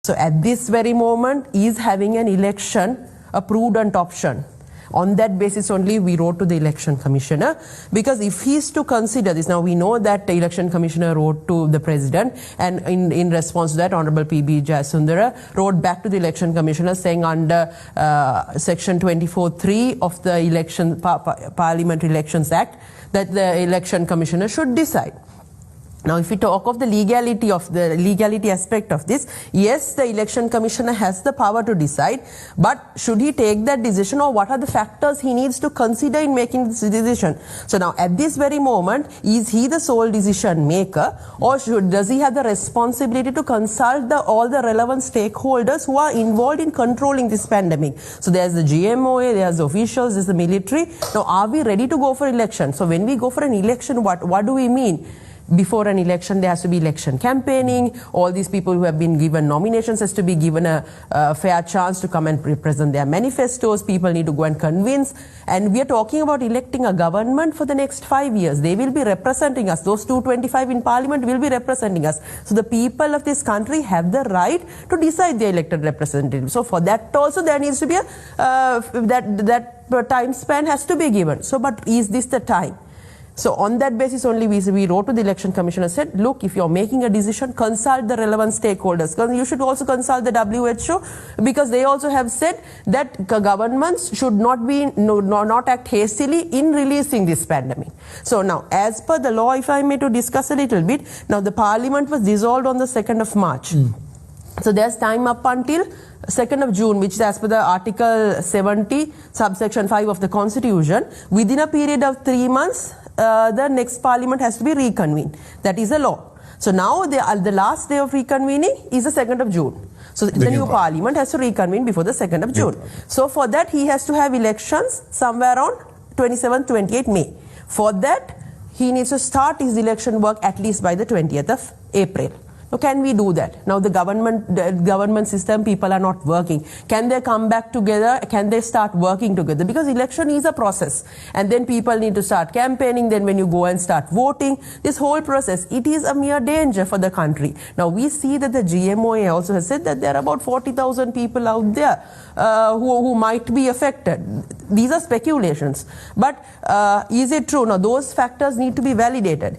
So at this very moment, is having an election a prudent option? On that basis only we wrote to the election commissioner, because if he is to consider this, now we know that the election commissioner wrote to the president, and in response to that, Honorable P.B. Jayasundara wrote back to the election commissioner saying under section 24(3) of the election Parliamentary Elections Act that the election commissioner should decide. Now, if we talk of the legality aspect of this, yes, the election commissioner has the power to decide, but should he take that decision, or what are the factors he needs to consider in making this decision? So now, at this very moment, is he the sole decision maker, or does he have the responsibility to consult all the relevant stakeholders who are involved in controlling this pandemic? So there's the GMOA, there's the officials, there's the military. Now, are we ready to go for election? So when we go for an election, what do we mean? Before an election, there has to be election campaigning. All these people who have been given nominations has to be given a fair chance to come and present their manifestos. People need to go and convince. And we are talking about electing a government for the next 5 years. They will be representing us. Those 225 in parliament will be representing us. So the people of this country have the right to decide their elected representatives. So for that also there needs to be that time span has to be given. So, but is this the time? So on that basis only we wrote to the election commissioner, said, look, if you're making a decision, consult the relevant stakeholders. You should also consult the WHO, because they also have said that governments should not act hastily in releasing this pandemic. So now, as per the law, if I may to discuss a little bit, now the parliament was dissolved on the 2nd of March. So there's time up until 2nd of June, which is as per the Article 70, subsection 5 of the Constitution. Within a period of 3 months, the next parliament has to be reconvened. That is a law. So now the last day of reconvening is the 2nd of June. So the new parliament has to reconvene before the 2nd of June. So for that, he has to have elections somewhere around 27th, 28th May. For that, he needs to start his election work at least by the 20th of April. So can we do that? Now the government system, people are not working. Can they come back together? Can they start working together? Because election is a process. And then people need to start campaigning. Then when you go and start voting, this whole process, it is a mere danger for the country. Now we see that the GMOA also has said that there are about 40,000 people out there who might be affected. These are speculations. But is it true? Now those factors need to be validated.